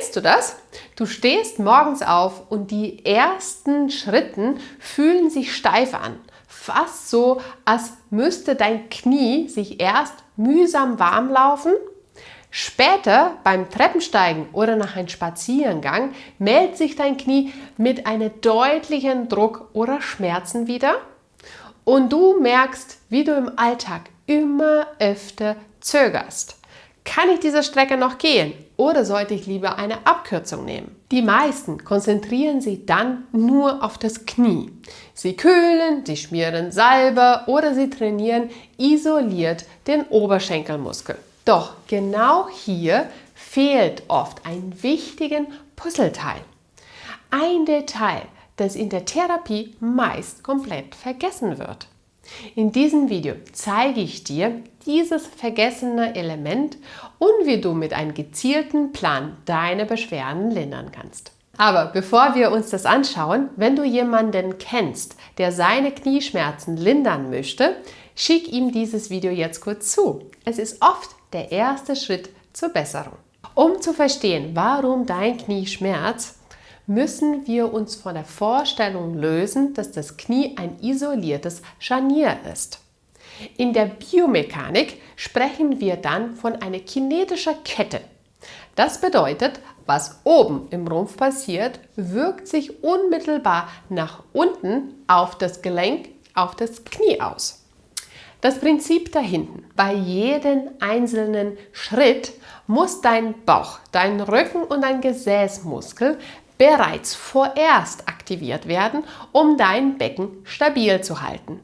Kennst du das? Du stehst morgens auf und die ersten Schritte fühlen sich steif an. Fast so, als müsste dein Knie sich erst mühsam warm laufen. Später beim Treppensteigen oder nach einem Spaziergang meldet sich dein Knie mit einem deutlichen Druck oder Schmerzen wieder. Und du merkst, wie du im Alltag immer öfter zögerst. Kann ich diese Strecke noch gehen oder sollte ich lieber eine Abkürzung nehmen? Die meisten konzentrieren sich dann nur auf das Knie. Sie kühlen, sie schmieren Salbe oder sie trainieren isoliert den Oberschenkelmuskel. Doch genau hier fehlt oft ein wichtiges Puzzleteil. Ein Detail, das in der Therapie meist komplett vergessen wird. In diesem Video zeige ich dir dieses vergessene Element und wie du mit einem gezielten Plan deine Beschwerden lindern kannst. Aber bevor wir uns das anschauen, wenn du jemanden kennst, der seine Knieschmerzen lindern möchte, schick ihm dieses Video jetzt kurz zu. Es ist oft der erste Schritt zur Besserung. Um zu verstehen, warum dein Knie schmerzt, müssen wir uns von der Vorstellung lösen, dass das Knie ein isoliertes Scharnier ist. In der Biomechanik sprechen wir dann von einer kinetischen Kette. Das bedeutet, was oben im Rumpf passiert, wirkt sich unmittelbar nach unten auf das Gelenk, auf das Knie aus. Das Prinzip dahinten: Bei jedem einzelnen Schritt muss dein Bauch, dein Rücken und dein Gesäßmuskel bereits vorerst aktiviert werden, um dein Becken stabil zu halten.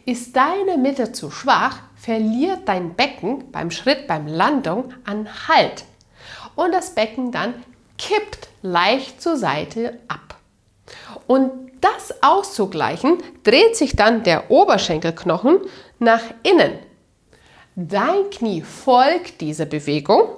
Ist deine Mitte zu schwach, verliert dein Becken beim Schritt, beim Landung an Halt und das Becken dann kippt leicht zur Seite ab. Und das auszugleichen, dreht sich dann der Oberschenkelknochen nach innen. Dein Knie folgt dieser Bewegung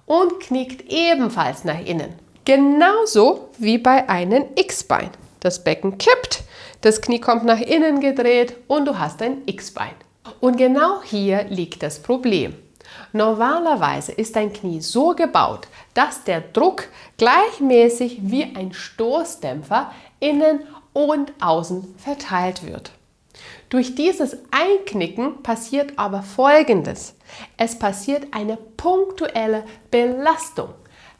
und knickt ebenfalls nach innen. Genauso wie bei einem X-Bein. Das Becken kippt, das Knie kommt nach innen gedreht und du hast ein X-Bein. Und genau hier liegt das Problem. Normalerweise ist dein Knie so gebaut, dass der Druck gleichmäßig wie ein Stoßdämpfer innen und außen verteilt wird. Durch dieses Einknicken passiert aber Folgendes. Es passiert eine punktuelle Belastung.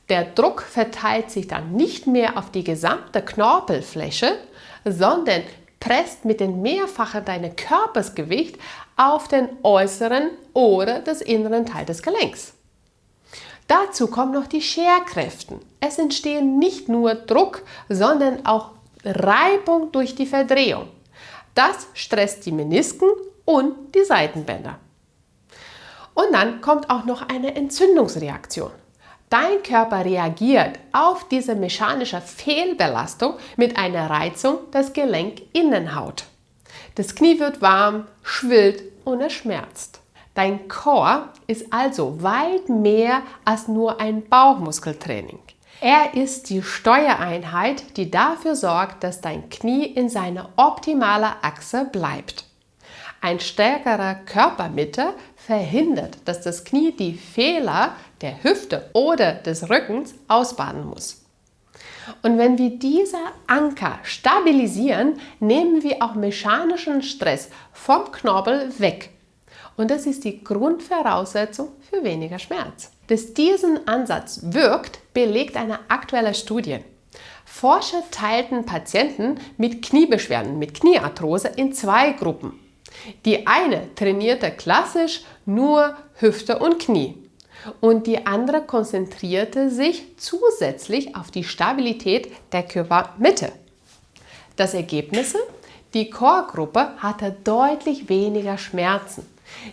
Der Druck verteilt sich dann nicht mehr auf die gesamte Knorpelfläche, sondern presst mit dem Mehrfachen deines Körpersgewicht auf den äußeren oder das inneren Teil des Gelenks. Dazu kommen noch die Scherkräfte. Es entstehen nicht nur Druck, sondern auch Reibung durch die Verdrehung. Das stresst die Menisken und die Seitenbänder. Und dann kommt auch noch eine Entzündungsreaktion. Dein Körper reagiert auf diese mechanische Fehlbelastung mit einer Reizung des Gelenkinnenhaut. Das Knie wird warm, schwillt und es schmerzt. Dein Core ist also weit mehr als nur ein Bauchmuskeltraining. Er ist die Steuereinheit, die dafür sorgt, dass dein Knie in seiner optimalen Achse bleibt. Ein stärkerer Körpermitte verhindert, dass das Knie die Fehler der Hüfte oder des Rückens ausbaden muss. Und wenn wir diese Anker stabilisieren, nehmen wir auch mechanischen Stress vom Knorpel weg. Und das ist die Grundvoraussetzung für weniger Schmerz. Dass diesen Ansatz wirkt, belegt eine aktuelle Studie. Forscher teilten Patienten mit Kniebeschwerden, mit Kniearthrose in 2 Gruppen. Die eine trainierte klassisch nur Hüfte und Knie und die andere konzentrierte sich zusätzlich auf die Stabilität der Körpermitte. Das Ergebnis? Die Core-Gruppe hatte deutlich weniger Schmerzen.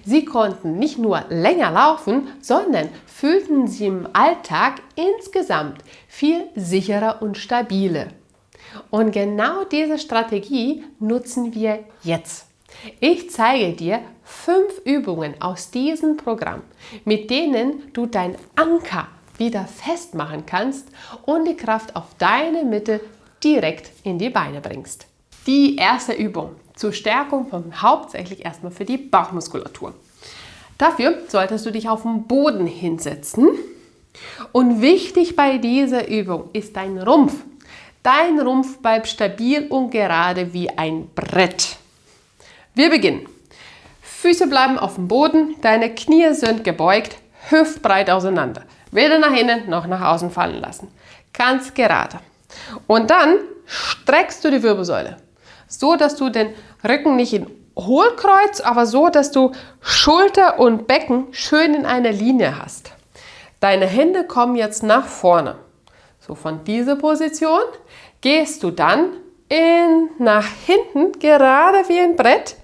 Sie konnten nicht nur länger laufen, sondern fühlten sich im Alltag insgesamt viel sicherer und stabiler. Und genau diese Strategie nutzen wir jetzt. Ich zeige dir 5 Übungen aus diesem Programm, mit denen du deinen Anker wieder festmachen kannst und die Kraft auf deine Mitte direkt in die Beine bringst. Die erste Übung zur Stärkung von hauptsächlich erstmal für die Bauchmuskulatur. Dafür solltest du dich auf den Boden hinsetzen Und wichtig bei dieser Übung ist dein Rumpf. Dein Rumpf bleibt stabil und gerade wie ein Brett. Wir beginnen. Füße bleiben auf dem Boden, deine Knie sind gebeugt, hüftbreit auseinander. Weder nach innen noch nach außen fallen lassen. Ganz gerade. Und dann streckst du die Wirbelsäule, so dass du den Rücken nicht in Hohlkreuz, aber so, dass du Schulter und Becken schön in einer Linie hast. Deine Hände kommen jetzt nach vorne. So, von dieser Position gehst du dann nach hinten, gerade wie ein Brett,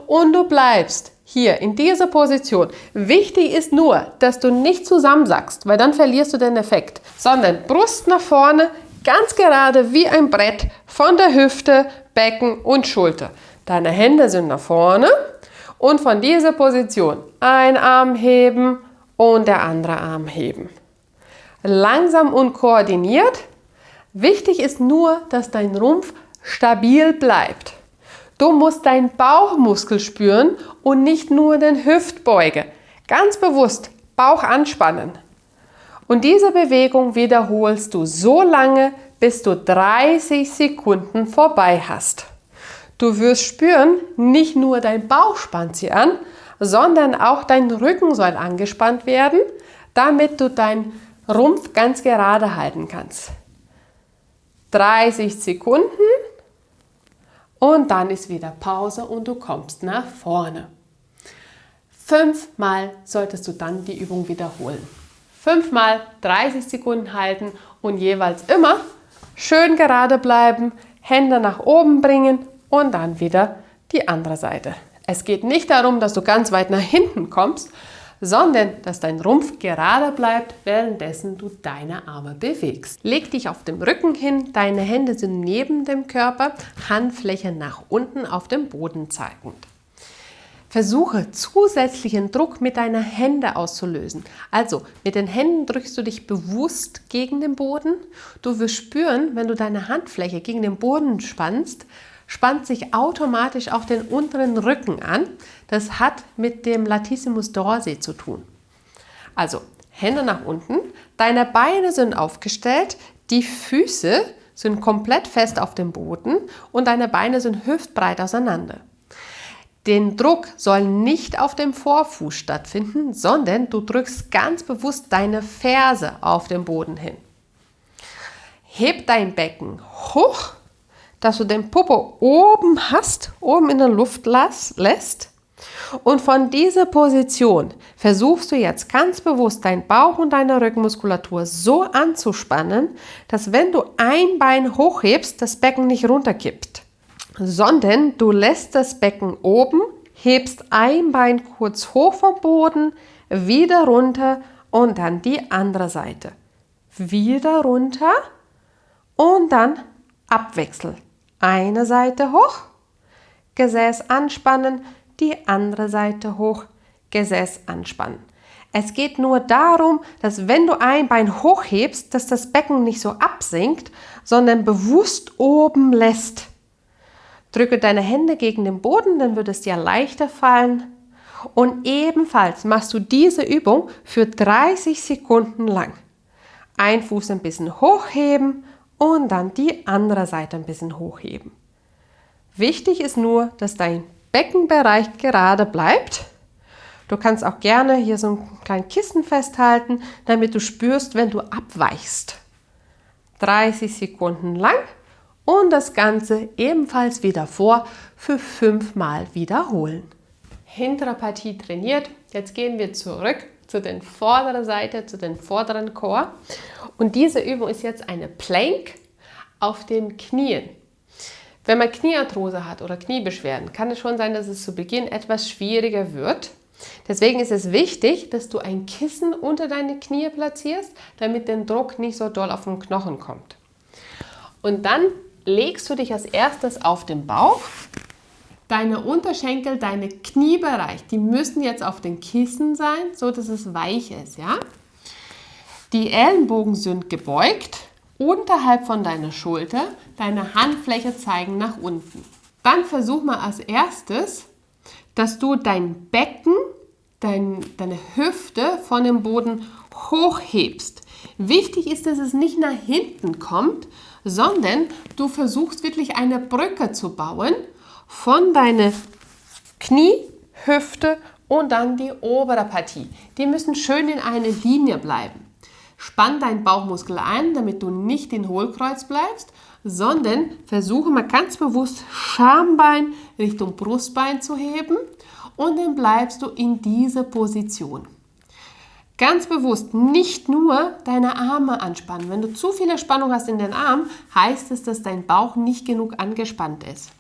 und du bleibst hier in dieser Position. Wichtig ist nur, dass du nicht zusammensackst, weil dann verlierst du den Effekt, sondern Brust nach vorne, ganz gerade wie ein Brett, von der Hüfte, Becken und Schulter. Deine Hände sind nach vorne und von dieser Position ein Arm heben und der andere Arm heben. Langsam und koordiniert. Wichtig ist nur, dass dein Rumpf stabil bleibt. Du musst deinen Bauchmuskel spüren und nicht nur den Hüftbeuger. Ganz bewusst Bauch anspannen. Und diese Bewegung wiederholst du so lange, bis du 30 Sekunden vorbei hast. Du wirst spüren, nicht nur dein Bauch spannt sich an, sondern auch dein Rücken soll angespannt werden, damit du deinen Rumpf ganz gerade halten kannst. 30 Sekunden und dann ist wieder Pause und du kommst nach vorne. 5-mal solltest du dann die Übung wiederholen. 5-mal 30 Sekunden halten und jeweils immer schön gerade bleiben, Hände nach oben bringen und dann wieder die andere Seite. Es geht nicht darum, dass du ganz weit nach hinten kommst, sondern dass dein Rumpf gerade bleibt, währenddessen du deine Arme bewegst. Leg dich auf dem Rücken hin, deine Hände sind neben dem Körper, Handfläche nach unten auf dem Boden zeigend. Versuche zusätzlichen Druck mit deinen Händen auszulösen. Also mit den Händen drückst du dich bewusst gegen den Boden. Du wirst spüren, wenn du deine Handfläche gegen den Boden spannst, spannt sich automatisch auch den unteren Rücken an. Das hat mit dem Latissimus dorsi zu tun. Also Hände nach unten, deine Beine sind aufgestellt, die Füße sind komplett fest auf dem Boden und deine Beine sind hüftbreit auseinander. Den Druck soll nicht auf dem Vorfuß stattfinden, sondern du drückst ganz bewusst deine Ferse auf den Boden hin. Heb dein Becken hoch, dass du den Popo oben hast, oben in der Luft lässt. Und von dieser Position versuchst du jetzt ganz bewusst deinen Bauch und deine Rückenmuskulatur so anzuspannen, dass wenn du ein Bein hochhebst, das Becken nicht runterkippt, sondern du lässt das Becken oben, hebst ein Bein kurz hoch vom Boden, wieder runter und dann die andere Seite. Wieder runter und dann Abwechsel. Eine Seite hoch, Gesäß anspannen, die andere Seite hoch, Gesäß anspannen. Es geht nur darum, dass wenn du ein Bein hochhebst, dass das Becken nicht so absinkt, sondern bewusst oben lässt. Drücke deine Hände gegen den Boden, dann wird es dir leichter fallen. Und ebenfalls machst du diese Übung für 30 Sekunden lang. Ein Fuß ein bisschen hochheben und dann die andere Seite ein bisschen hochheben. Wichtig ist nur, dass dein Beckenbereich gerade bleibt. Du kannst auch gerne hier so ein kleines Kissen festhalten, damit du spürst, wenn du abweichst. 30 Sekunden lang. Und das Ganze ebenfalls wieder vor für 5-mal wiederholen. Hintere Partie trainiert. Jetzt gehen wir zurück zu der vorderen Seite, zu den vorderen Chor. Und diese Übung ist jetzt eine Plank auf den Knien. Wenn man Kniearthrose hat oder Kniebeschwerden, kann es schon sein, dass es zu Beginn etwas schwieriger wird. Deswegen ist es wichtig, dass du ein Kissen unter deine Knie platzierst, damit der Druck nicht so doll auf den Knochen kommt. Und dann legst du dich als erstes auf den Bauch. Deine Unterschenkel, deine Kniebereich, die müssen jetzt auf den Kissen sein, so dass es weich ist, ja? Die Ellenbogen sind gebeugt, unterhalb von deiner Schulter, deine Handfläche zeigen nach unten. Dann versuch mal als erstes, dass du dein Becken, deine Hüfte von dem Boden hochhebst. Wichtig ist, dass es nicht nach hinten kommt, sondern du versuchst wirklich eine Brücke zu bauen von deiner Knie, Hüfte und dann die obere Partie. Die müssen schön in einer Linie bleiben. Spann deinen Bauchmuskel ein, damit du nicht in Hohlkreuz bleibst, sondern versuche mal ganz bewusst Schambein Richtung Brustbein zu heben und dann bleibst du in dieser Position. Ganz bewusst nicht nur deine Arme anspannen. Wenn du zu viel Spannung hast in den Armen, heißt es, dass dein Bauch nicht genug angespannt ist.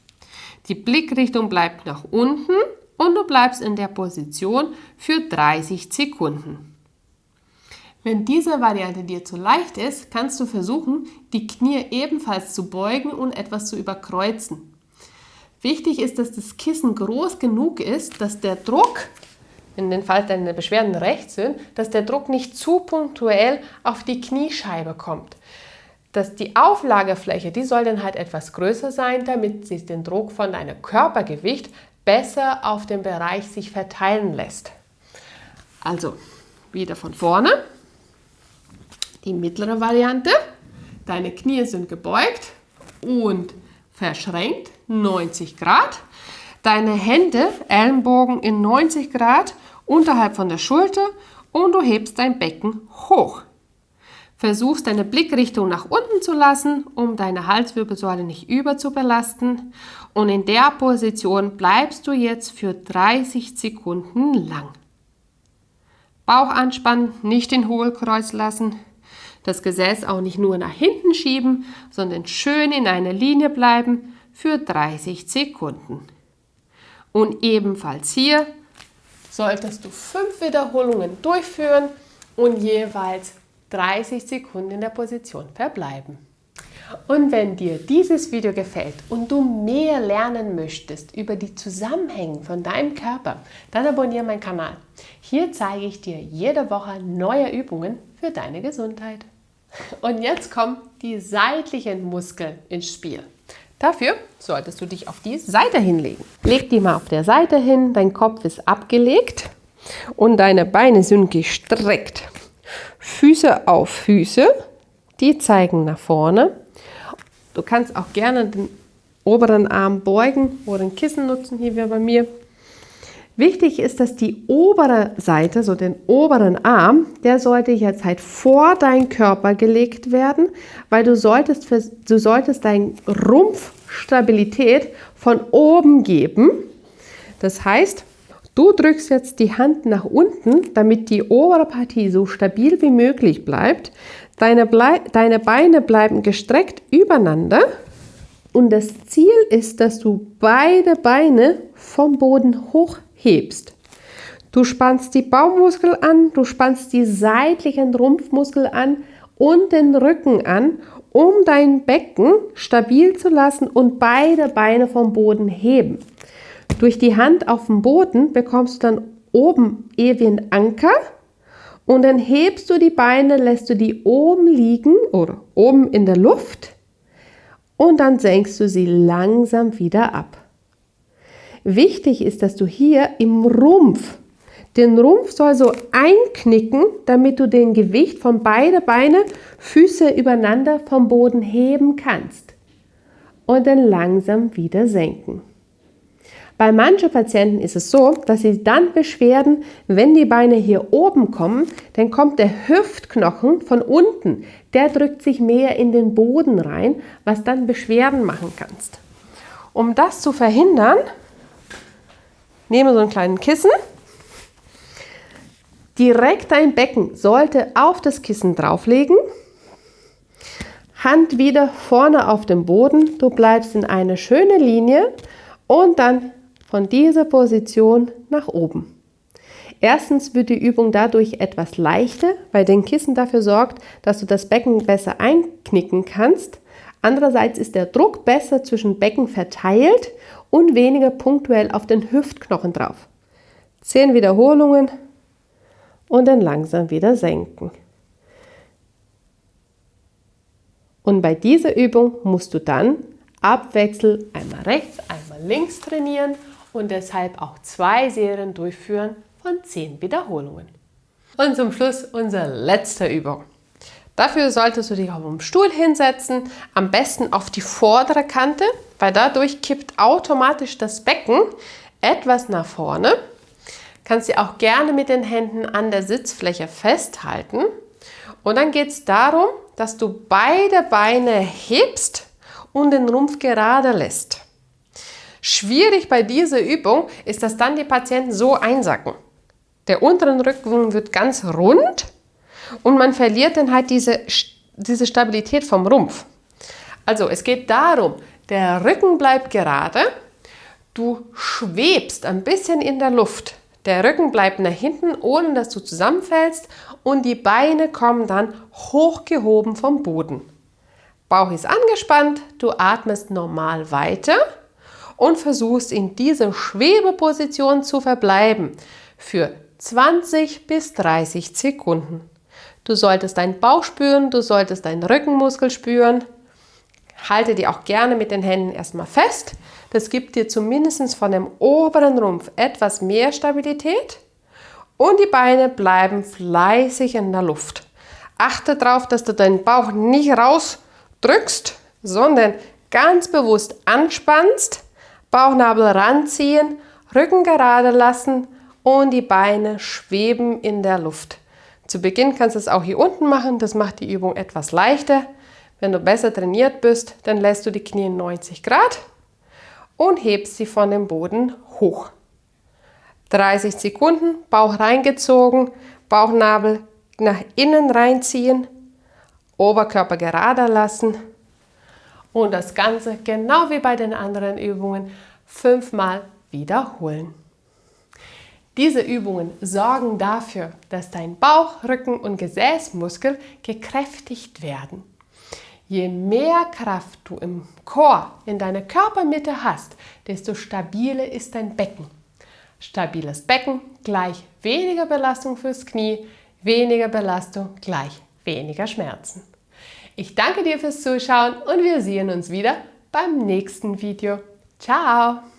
Die Blickrichtung bleibt nach unten und du bleibst in der Position für 30 Sekunden. Wenn diese Variante dir zu leicht ist, kannst du versuchen, die Knie ebenfalls zu beugen und etwas zu überkreuzen. Wichtig ist, dass das Kissen groß genug ist, dass der Druck, in dem Fall deine Beschwerden rechts sind, dass der Druck nicht zu punktuell auf die Kniescheibe kommt. Dass die Auflagefläche, die soll dann halt etwas größer sein, damit sich den Druck von deinem Körpergewicht besser auf den Bereich sich verteilen lässt. Also wieder von vorne. Die mittlere Variante. Deine Knie sind gebeugt und verschränkt, 90 Grad. Deine Hände, Ellenbogen in 90 Grad unterhalb von der Schulter und du hebst dein Becken hoch. Versuchst deine Blickrichtung nach unten zu lassen, um deine Halswirbelsäule nicht überzubelasten. Und in der Position bleibst du jetzt für 30 Sekunden lang. Bauch anspannen, nicht in Hohlkreuz lassen. Das Gesäß auch nicht nur nach hinten schieben, sondern schön in einer Linie bleiben für 30 Sekunden. Und ebenfalls hier solltest du 5 Wiederholungen durchführen und jeweils 30 Sekunden in der Position verbleiben. Und wenn dir dieses Video gefällt und du mehr lernen möchtest über die Zusammenhänge von deinem Körper, dann abonniere meinen Kanal. Hier zeige ich dir jede Woche neue Übungen für deine Gesundheit. Und jetzt kommen die seitlichen Muskeln ins Spiel. Dafür solltest du dich auf die Seite hinlegen. Leg die mal auf der Seite hin, dein Kopf ist abgelegt und deine Beine sind gestreckt. Füße auf Füße, die zeigen nach vorne. Du kannst auch gerne den oberen Arm beugen oder ein Kissen nutzen, hier wie bei mir. Wichtig ist, dass die obere Seite, so den oberen Arm, der sollte jetzt halt vor deinen Körper gelegt werden, weil du solltest deinen Rumpfstabilität von oben geben. Das heißt, du drückst jetzt die Hand nach unten, damit die obere Partie so stabil wie möglich bleibt. Deine Beine bleiben gestreckt übereinander und das Ziel ist, dass du beide Beine vom Boden hochhebst. Du spannst die Bauchmuskel an, du spannst die seitlichen Rumpfmuskel an und den Rücken an, um dein Becken stabil zu lassen und beide Beine vom Boden heben. Durch die Hand auf dem Boden bekommst du dann oben wie ein Anker und dann hebst du die Beine, lässt du die oben liegen oder oben in der Luft und dann senkst du sie langsam wieder ab. Wichtig ist, dass du hier im Rumpf, den Rumpf soll so einknicken, damit du den Gewicht von beide Beine, Füße übereinander vom Boden heben kannst und dann langsam wieder senken. Bei manchen Patienten ist es so, dass sie dann Beschwerden, wenn die Beine hier oben kommen, dann kommt der Hüftknochen von unten, der drückt sich mehr in den Boden rein, was dann Beschwerden machen kannst. Um das zu verhindern, nehme so einen kleinen Kissen, direkt dein Becken sollte auf das Kissen drauflegen, Hand wieder vorne auf dem Boden, du bleibst in eine schöne Linie und dann von dieser Position nach oben. Erstens wird die Übung dadurch etwas leichter, weil dein Kissen dafür sorgt, dass du das Becken besser einknicken kannst. Andererseits ist der Druck besser zwischen Becken verteilt und weniger punktuell auf den Hüftknochen drauf. 10 Wiederholungen und dann langsam wieder senken. Und bei dieser Übung musst du dann abwechselnd einmal rechts, einmal links trainieren und deshalb auch 2 Serien durchführen von 10 Wiederholungen. Und zum Schluss unsere letzte Übung. Dafür solltest du dich auf dem Stuhl hinsetzen, am besten auf die vordere Kante, weil dadurch kippt automatisch das Becken etwas nach vorne. Kannst du auch gerne mit den Händen an der Sitzfläche festhalten. Und dann geht es darum, dass du beide Beine hebst und den Rumpf gerade lässt. Schwierig bei dieser Übung ist, dass dann die Patienten so einsacken. Der untere Rücken wird ganz rund und man verliert dann halt diese Stabilität vom Rumpf. Also es geht darum, der Rücken bleibt gerade, du schwebst ein bisschen in der Luft. Der Rücken bleibt nach hinten, ohne dass du zusammenfällst und die Beine kommen dann hochgehoben vom Boden. Bauch ist angespannt, du atmest normal weiter und versuchst in dieser Schwebeposition zu verbleiben für 20 bis 30 Sekunden. Du solltest deinen Bauch spüren, du solltest deinen Rückenmuskel spüren. Halte die auch gerne mit den Händen erstmal fest. Das gibt dir zumindest von dem oberen Rumpf etwas mehr Stabilität. Und die Beine bleiben fleißig in der Luft. Achte darauf, dass du deinen Bauch nicht rausdrückst, sondern ganz bewusst anspannst, Bauchnabel ranziehen, Rücken gerade lassen und die Beine schweben in der Luft. Zu Beginn kannst du es auch hier unten machen, das macht die Übung etwas leichter. Wenn du besser trainiert bist, dann lässt du die Knie 90 Grad und hebst sie von dem Boden hoch. 30 Sekunden, Bauch reingezogen, Bauchnabel nach innen reinziehen, Oberkörper gerade lassen und das Ganze, genau wie bei den anderen Übungen, 5-mal wiederholen. Diese Übungen sorgen dafür, dass dein Bauch, Rücken und Gesäßmuskel gekräftigt werden. Je mehr Kraft du im Core, in deiner Körpermitte hast, desto stabiler ist dein Becken. Stabiles Becken gleich weniger Belastung fürs Knie, weniger Belastung gleich weniger Schmerzen. Ich danke dir fürs Zuschauen und wir sehen uns wieder beim nächsten Video. Ciao!